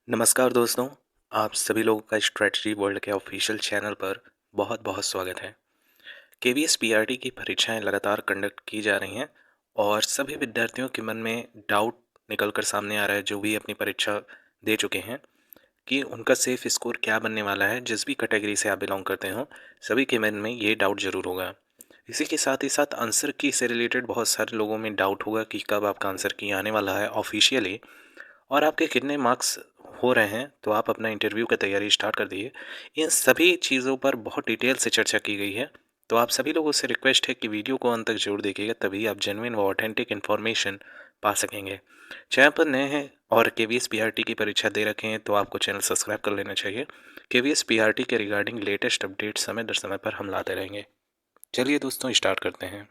नमस्कार दोस्तों, आप सभी लोगों का स्ट्रैटेजी वर्ल्ड के ऑफिशियल चैनल पर बहुत बहुत स्वागत है। केवीएस पीआरटी की परीक्षाएं लगातार कंडक्ट की जा रही हैं और सभी विद्यार्थियों के मन में डाउट निकल कर सामने आ रहा है जो भी अपनी परीक्षा दे चुके हैं कि उनका सेफ स्कोर क्या बनने वाला है। जिस भी कैटेगरी से आप बिलोंग करते हो सभी के मन में ये डाउट ज़रूर होगा। इसी के साथ ही साथ आंसर की से रिलेटेड बहुत सारे लोगों में डाउट होगा कि कब आपका आंसर की आने वाला है ऑफिशियली और आपके कितने मार्क्स हो रहे हैं, तो आप अपना इंटरव्यू की तैयारी स्टार्ट कर दीजिए। इन सभी चीज़ों पर बहुत डिटेल से चर्चा की गई है, तो आप सभी लोगों से रिक्वेस्ट है कि वीडियो को अंत तक जरूर देखिएगा, तभी आप जेन्युइन व ऑथेंटिक इन्फॉर्मेशन पा सकेंगे। चैनल पर नए हैं और केवीएस पीआरटी की परीक्षा दे रखे हैं तो आपको चैनल सब्सक्राइब कर लेना चाहिए। केवीएस पीआरटी के रिगार्डिंग लेटेस्ट अपडेट समय दर समय पर हम लाते रहेंगे। चलिए दोस्तों स्टार्ट करते हैं।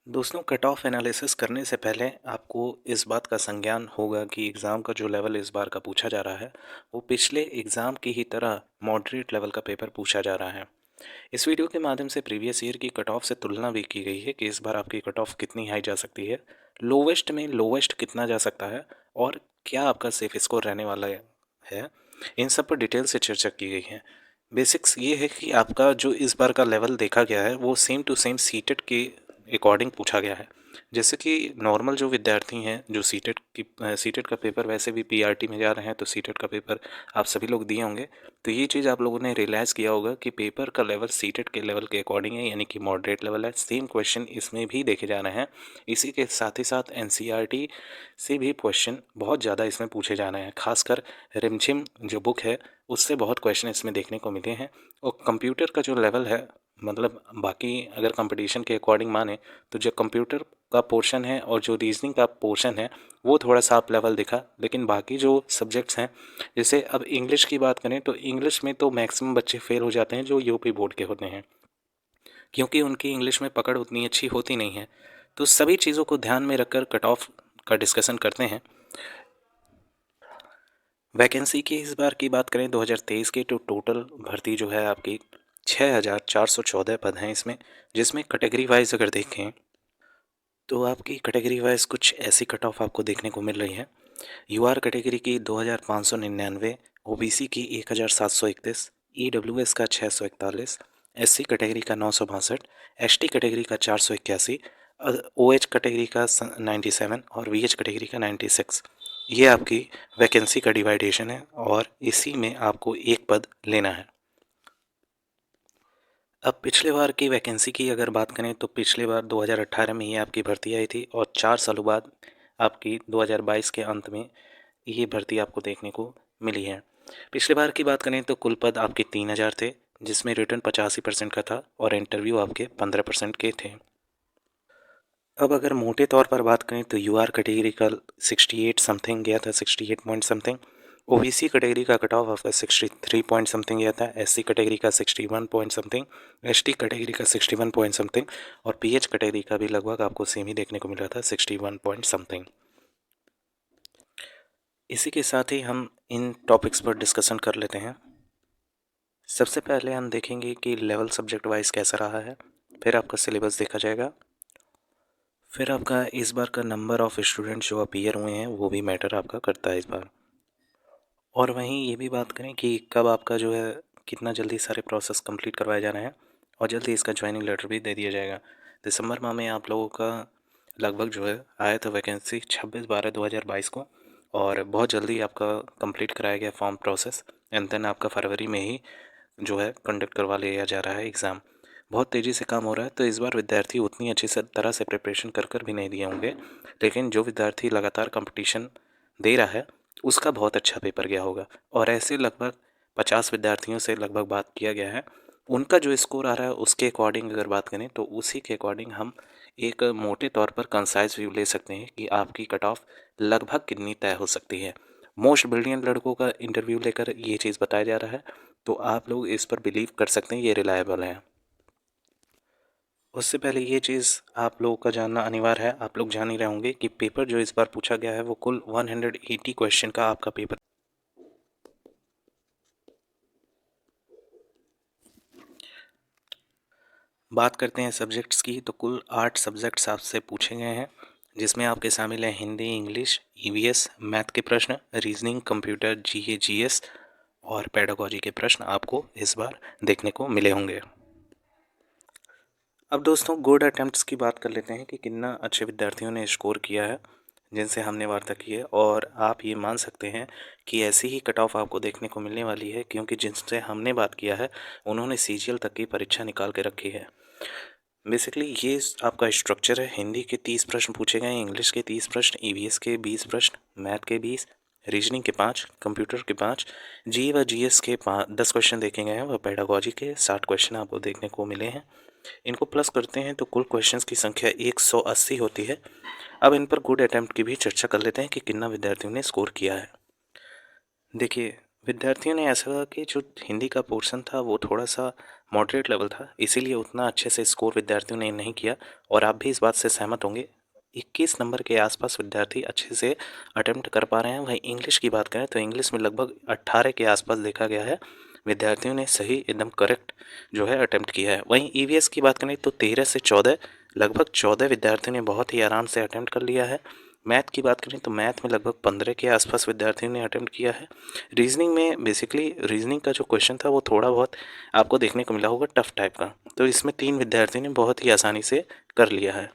दोस्तों, कट ऑफ एनालिसिस करने से पहले आपको इस बात का संज्ञान होगा कि एग्ज़ाम का जो लेवल इस बार का पूछा जा रहा है वो पिछले एग्ज़ाम की ही तरह मॉडरेट लेवल का पेपर पूछा जा रहा है। इस वीडियो के माध्यम से प्रीवियस ईयर की कट ऑफ से तुलना भी की गई है कि इस बार आपकी कट ऑफ कितनी हाई जा सकती है, लोवेस्ट में लोवेस्ट कितना जा सकता है और क्या आपका सेफ स्कोर रहने वाला है। इन सब पर डिटेल से चर्चा की गई है। बेसिक्स ये है कि आपका जो इस बार का लेवल देखा गया है वो सेम टू सेम सीटेट के अकॉर्डिंग पूछा गया है। जैसे कि नॉर्मल जो विद्यार्थी हैं जो सीटेट का पेपर वैसे भी पीआरटी में जा रहे हैं तो सीटेट का पेपर आप सभी लोग दिए होंगे, तो ये चीज़ आप लोगों ने रियलाइज़ किया होगा कि पेपर का लेवल सीटेट के लेवल के अकॉर्डिंग है, यानी कि मॉडरेट लेवल है। सेम क्वेश्चन इसमें भी देखे जा रहे हैं। इसी के साथ ही साथ एनसीईआरटी से भी क्वेश्चन बहुत ज़्यादा इसमें पूछे जा रहे हैं। खासकर रिमझिम जो बुक है उससे बहुत क्वेश्चन इसमें देखने को मिले हैं। और कंप्यूटर का जो लेवल है, मतलब बाकी अगर कंपटीशन के अकॉर्डिंग माने तो जो कंप्यूटर का पोर्शन है और जो रीजनिंग का पोर्शन है वो थोड़ा सा अप लेवल दिखा, लेकिन बाकी जो सब्जेक्ट्स हैं, जैसे अब इंग्लिश की बात करें तो इंग्लिश में तो मैक्सिमम बच्चे फेल हो जाते हैं जो यूपी बोर्ड के होते हैं, क्योंकि उनकी इंग्लिश में पकड़ उतनी अच्छी होती नहीं है। तो सभी चीज़ों को ध्यान में रखकर कट ऑफ का डिस्कशन करते हैं। वैकेंसी की इस बार की बात करें 2023 की तो टोटल भर्ती जो है आपकी 6414 पद हैं इसमें, जिसमें कैटेगरी वाइज अगर देखें तो आपकी कैटेगरी वाइज कुछ ऐसी कट ऑफ आपको देखने को मिल रही है। यूआर कैटेगरी की 2599, ओबीसी की 1731, ईडब्ल्यूएस का 641, एससी कैटेगरी का 962, एसटी कैटेगरी का 481, ओएच कैटेगरी का 97 और वीएच कैटेगरी का 96। ये आपकी वैकेंसी का डिवाइडेशन है और इसी में आपको एक पद लेना है। अब पिछले बार की वैकेंसी की अगर बात करें तो पिछले बार 2018 में ही आपकी भर्ती आई थी और 4 सालों बाद आपकी 2022 के अंत में ये भर्ती आपको देखने को मिली है। पिछले बार की बात करें तो कुल पद आपके 3000 थे, जिसमें रिटर्न 85% का था और इंटरव्यू आपके 15% के थे। अब अगर मोटे तौर पर बात करें तो यूआर कैटेगरी का 68 समथिंग गया था, 68 पॉइंट समथिंग। ओबीसी कैटेगरी का कट ऑफ आपका 63 पॉइंट समथिंग गया था, एससी कैटेगरी का 61 पॉइंट समथिंग, एसटी कैटेगरी का 61 पॉइंट समथिंग और पीएच कैटेगरी का भी लगभग आपको सेम ही देखने को मिल रहा था, 61 पॉइंट समथिंग। इसी के साथ ही हम इन टॉपिक्स पर डिस्कशन कर लेते हैं। सबसे पहले हम देखेंगे कि लेवल सब्जेक्ट वाइज कैसा रहा है, फिर आपका सिलेबस देखा जाएगा, फिर आपका इस बार का नंबर ऑफ़ स्टूडेंट जो अपीयर हुए हैं वो भी मैटर आपका करता है इस बार। और वहीं ये भी बात करें कि कब आपका जो है कितना जल्दी सारे प्रोसेस कंप्लीट करवाए जा रहे हैं और जल्दी इसका ज्वाइनिंग लेटर भी दे दिया जाएगा। दिसंबर माह में आप लोगों का लगभग जो है आया था वैकेंसी 26/12/2022 को और बहुत जल्दी आपका कंप्लीट कराया गया फॉर्म प्रोसेस एंड देन आपका फरवरी में ही जो है कंडक्ट करवा लिया जा रहा है एग्ज़ाम। बहुत तेज़ी से काम हो रहा है, तो इस बार विद्यार्थी उतनी अच्छी तरह से प्रिपरेशन कर भी नहीं दिए होंगे, लेकिन जो विद्यार्थी लगातार कंपटीशन दे रहा है उसका बहुत अच्छा पेपर गया होगा। और ऐसे लगभग 50 विद्यार्थियों से लगभग बात किया गया है, उनका जो स्कोर आ रहा है उसके अकॉर्डिंग अगर बात करें तो उसी के अकॉर्डिंग हम एक मोटे तौर पर कंसाइज व्यू ले सकते हैं कि आपकी कट ऑफ लगभग कितनी तय हो सकती है। मोस्ट ब्रिलियंट लड़कों का इंटरव्यू लेकर ये चीज़ बताया जा रहा है, तो आप लोग इस पर बिलीव कर सकते हैं, ये रिलायबल है। उससे पहले ये चीज़ आप लोगों का जानना अनिवार्य है। आप लोग जान ही रहे होंगे कि पेपर जो इस बार पूछा गया है वो कुल 180 क्वेश्चन का आपका पेपर। बात करते हैं सब्जेक्ट्स की तो कुल 8 सब्जेक्ट्स आपसे पूछे गए हैं जिसमें आपके शामिल हैं हिंदी, इंग्लिश, ईवीएस, मैथ के प्रश्न, रीजनिंग, कंप्यूटर, जीके, जीएस और पेडागोजी के प्रश्न आपको इस बार देखने को मिले होंगे। अब दोस्तों गुड अटेम्प्ट्स की बात कर लेते हैं कि कितना अच्छे विद्यार्थियों ने स्कोर किया है जिनसे हमने वार्ता की है, और आप ये मान सकते हैं कि ऐसी ही कट ऑफ आपको देखने को मिलने वाली है, क्योंकि जिनसे हमने बात किया है उन्होंने सीजीएल तक की परीक्षा निकाल के रखी है। बेसिकली ये आपका स्ट्रक्चर है। हिंदी के 30 प्रश्न पूछे गए, इंग्लिश के 30 प्रश्न, ईवीएस के 20 प्रश्न, मैथ के 20, रीजनिंग के 5, कंप्यूटर के 5, जी व जीएस के 10 क्वेश्चन देखे गए हैं, व पेडागोजी के 60 क्वेश्चन आपको देखने को मिले हैं। इनको प्लस करते हैं तो कुल क्वेश्चंस की संख्या 180 होती है। अब इन पर गुड अटेम्प्ट की भी चर्चा कर लेते हैं कि कितना विद्यार्थियों ने स्कोर किया है। देखिए, विद्यार्थियों ने ऐसा कहा कि जो हिंदी का पोर्शन था वो थोड़ा सा मॉडरेट लेवल था, इसीलिए उतना अच्छे से स्कोर विद्यार्थियों ने नहीं किया, और आप भी इस बात से सहमत होंगे। 21 नंबर के आसपास विद्यार्थी अच्छे से अटेम्प्ट कर पा रहे हैं। वहीं इंग्लिश की बात करें तो इंग्लिश में लगभग 18 के आसपास देखा गया है, विद्यार्थियों ने सही एकदम करेक्ट जो है अटेम्प्ट किया है। वहीं ईवीएस की बात करें तो 13 से 14, लगभग 14 विद्यार्थियों ने बहुत ही आराम से अटेम्प्ट कर लिया है। मैथ की बात करें तो मैथ में लगभग 15 के आसपास विद्यार्थियों ने अटेम्प्ट किया है। रीजनिंग में बेसिकली रीजनिंग का जो क्वेश्चन था वो थोड़ा बहुत आपको देखने को मिला होगा टफ टाइप का, तो इसमें 3 विद्यार्थियों ने बहुत ही आसानी से कर लिया है।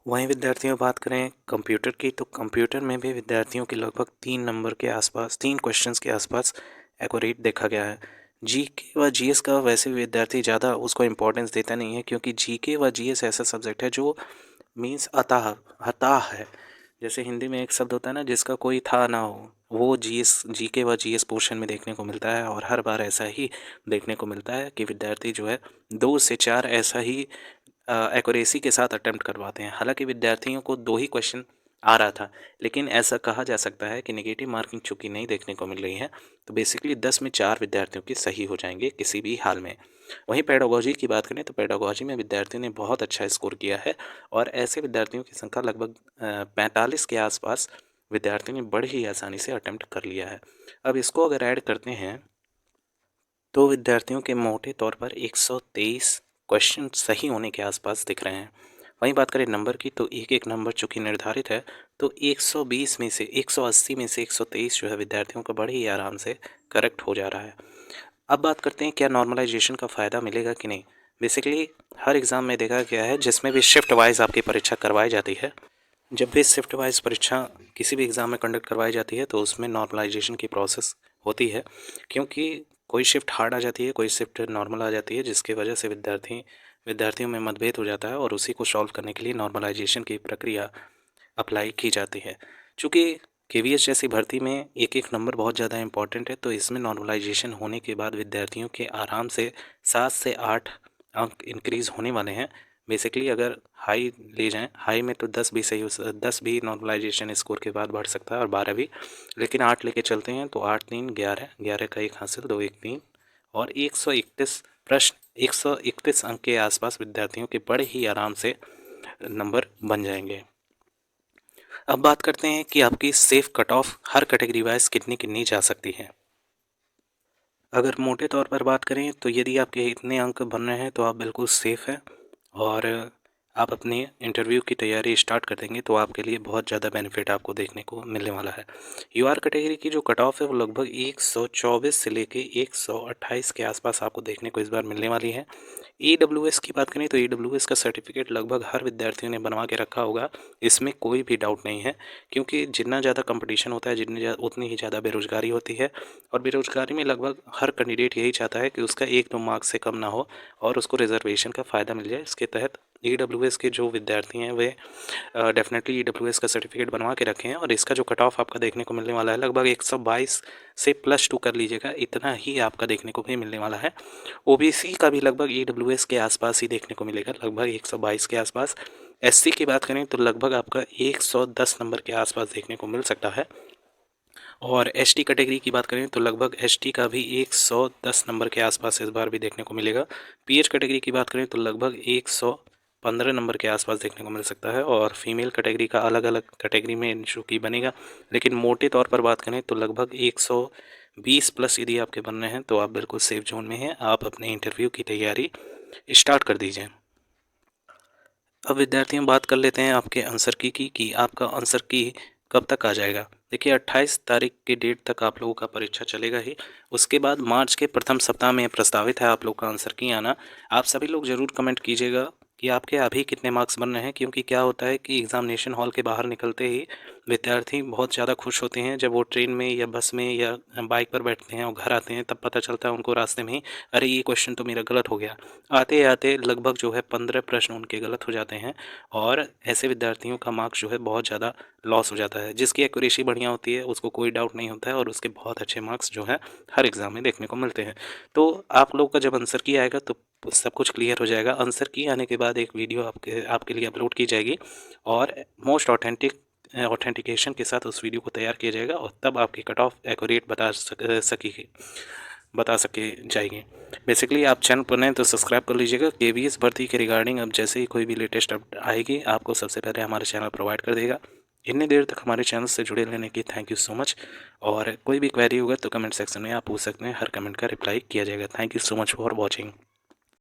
वहीं विद्यार्थियों बात करें कंप्यूटर की, तो कंप्यूटर में भी विद्यार्थियों के लगभग 3 नंबर के आसपास, 3 क्वेश्चंस के आसपास एक्यूरेट देखा गया है। जीके व जीएस का वैसे विद्यार्थी ज़्यादा उसको इम्पोर्टेंस देता नहीं है, क्योंकि जीके व जीएस ऐसा सब्जेक्ट है जो मीन्स अताह हताह है। जैसे हिंदी में एक शब्द होता है ना, जिसका कोई था ना हो, वो जीएस जीके व जीएस पोर्शन में देखने को मिलता है, और हर बार ऐसा ही देखने को मिलता है कि विद्यार्थी जो है 2 से 4 ऐसा ही एक्यूरेसी के साथ अटेम्प्ट करवाते हैं। हालांकि विद्यार्थियों को 2 ही क्वेश्चन आ रहा था, लेकिन ऐसा कहा जा सकता है कि नेगेटिव मार्किंग चूँकि नहीं देखने को मिल रही है, तो बेसिकली 10 में 4 विद्यार्थियों की सही हो जाएंगे किसी भी हाल में। वहीं पेडागोजी की बात करें तो पेडागोजी में विद्यार्थियों ने बहुत अच्छा स्कोर किया है, और ऐसे विद्यार्थियों की संख्या लगभग 45 के आसपास विद्यार्थियों ने बड़ी ही आसानी से अटेम्प्ट कर लिया है। अब इसको अगर ऐड करते हैं तो विद्यार्थियों के मोटे तौर पर 123 क्वेश्चन सही होने के आसपास दिख रहे हैं। वहीं बात करें नंबर की, तो एक एक नंबर चूँकि निर्धारित है, तो 120 में से 180 में से 123 जो है विद्यार्थियों का बड़े ही आराम से करेक्ट हो जा रहा है। अब बात करते हैं क्या नॉर्मलाइजेशन का फ़ायदा मिलेगा कि नहीं। बेसिकली हर एग्ज़ाम में देखा गया है जिसमें भी शिफ्ट वाइज आपकी परीक्षा करवाई जाती है, जब भी शिफ्ट वाइज परीक्षा किसी भी एग्ज़ाम में कंडक्ट करवाई जाती है तो उसमें नॉर्मलाइजेशन की प्रोसेस होती है, क्योंकि कोई शिफ्ट हार्ड आ जाती है, कोई शिफ्ट नॉर्मल आ जाती है, जिसकी वजह से विद्यार्थियों में मतभेद हो जाता है, और उसी को सॉल्व करने के लिए नॉर्मलाइजेशन की प्रक्रिया अप्लाई की जाती है। चूँकि केवीएस जैसी भर्ती में एक एक नंबर बहुत ज़्यादा इंपॉर्टेंट है, तो इसमें नॉर्मलाइजेशन होने के बाद विद्यार्थियों के आराम से 7 से 8 अंक इंक्रीज़ होने वाले हैं। बेसिकली अगर हाई ले जाएं, हाई में तो 10 भी सही 10 भी नॉर्मलाइजेशन स्कोर के बाद बढ़ सकता है, और 12 भी, लेकिन 8 लेके चलते हैं तो 8 3 11, 11 का 1 हासिल, 2 1 3, और 131 प्रश्न 131 अंक के आसपास विद्यार्थियों के बड़े ही आराम से नंबर बन जाएंगे। अब बात करते हैं कि आपकी safe cut of her category wise कितनी कितनी जा सकती है। अगर मोटे तौर पर बात करें तो यदि आपके इतने अंक बन रहे हैं तो आप बिल्कुल सेफ़ हैं, और आप अपने इंटरव्यू की तैयारी स्टार्ट कर देंगे तो आपके लिए बहुत ज़्यादा बेनिफिट आपको देखने को मिलने वाला है। यूआर कैटेगरी की जो कट ऑफ है वो लगभग 124 से लेके 128 के आसपास आपको देखने को इस बार मिलने वाली है। ईडब्ल्यूएस की बात करें तो ईडब्ल्यूएस का सर्टिफिकेट लगभग हर विद्यार्थियों ने बनवा के रखा होगा, इसमें कोई भी डाउट नहीं है, क्योंकि जितना ज़्यादा कंपटीशन होता है उतनी ही ज़्यादा बेरोज़गारी होती है, और बेरोज़गारी में लगभग हर कैंडिडेट यही चाहता है कि उसका 1-2 मार्क्स से कम ना हो और उसको रिजर्वेशन का फ़ायदा मिल जाए। इसके तहत ईडब्ल्यूएस के जो विद्यार्थी हैं वे डेफिनेटली ईडब्ल्यूएस का सर्टिफिकेट बनवा के रखें हैं, और इसका जो कट ऑफ आपका देखने को मिलने वाला है लगभग 122 से +2 कर लीजिएगा, इतना ही आपका देखने को भी मिलने वाला है। ओबीसी का भी लगभग ईडब्ल्यूएस के आसपास ही देखने को मिलेगा, लगभग 122 के आसपास। एससी की बात करें तो लगभग आपका 110 नंबर के आसपास देखने को मिल सकता है, और एसटी कैटेगरी की बात करें तो लगभग एसटी का भी 110 नंबर के आसपास इस बार भी देखने को मिलेगा। पीएच कैटेगरी की बात करें तो लगभग 115 नंबर के आसपास देखने को मिल सकता है, और फीमेल कैटेगरी का अलग अलग कैटेगरी में चूँकि बनेगा, लेकिन मोटे तौर पर बात करें तो लगभग 120 प्लस यदि आपके बन रहे हैं तो आप बिल्कुल सेफ जोन में हैं। आप अपने इंटरव्यू की तैयारी स्टार्ट कर दीजिए। अब विद्यार्थियों बात कर लेते हैं आपके आंसर की कि आपका आंसर की कब तक आ जाएगा। देखिए 28 तारीख की डेट तक आप लोगों का परीक्षा चलेगा ही। उसके बाद मार्च के प्रथम सप्ताह में प्रस्तावित है आप लोग का आंसर की आना। आप सभी लोग ज़रूर कमेंट कीजिएगा कि आपके अभी कितने मार्क्स बन रहे हैं, क्योंकि क्या होता है कि एग्ज़ामिनेशन हॉल के बाहर निकलते ही विद्यार्थी बहुत ज़्यादा खुश होते हैं जब वो ट्रेन में या बस में या बाइक पर बैठते हैं और घर आते हैं, तब पता चलता है उनको रास्ते में ही, अरे ये क्वेश्चन तो मेरा गलत हो गया। आते आते लगभग जो है 15 प्रश्न उनके गलत हो जाते हैं और ऐसे विद्यार्थियों का मार्क्स जो है बहुत ज़्यादा लॉस हो जाता है। जिसकी एक्यूरेसी बढ़िया होती है उसको कोई डाउट नहीं होता है और उसके बहुत अच्छे मार्क्स जो है हर एग्ज़ाम में देखने को मिलते हैं। तो आप लोग का जब आंसर की आएगा तो सब कुछ क्लियर हो जाएगा। आंसर की आने के बाद एक वीडियो आपके लिए अपलोड की जाएगी और मोस्ट ऑथेंटिकेशन के साथ उस वीडियो को तैयार किया जाएगा और तब आपकी कट ऑफ एक्यूरेट बता सके जाएगी। बेसिकली आप चैनल पर नए तो सब्सक्राइब कर लीजिएगा। केवीएस भर्ती के रिगार्डिंग अब जैसे ही कोई भी लेटेस्ट अपडेट आएगी आपको सबसे पहले हमारे चैनल प्रोवाइड कर देगा। इतनी देर तक हमारे चैनल से जुड़े रहने की थैंक यू सो मच। और कोई भी क्वेरी होगा तो कमेंट सेक्शन में आप पूछ सकते हैं, हर कमेंट का रिप्लाई किया जाएगा। Thank you so much for watching.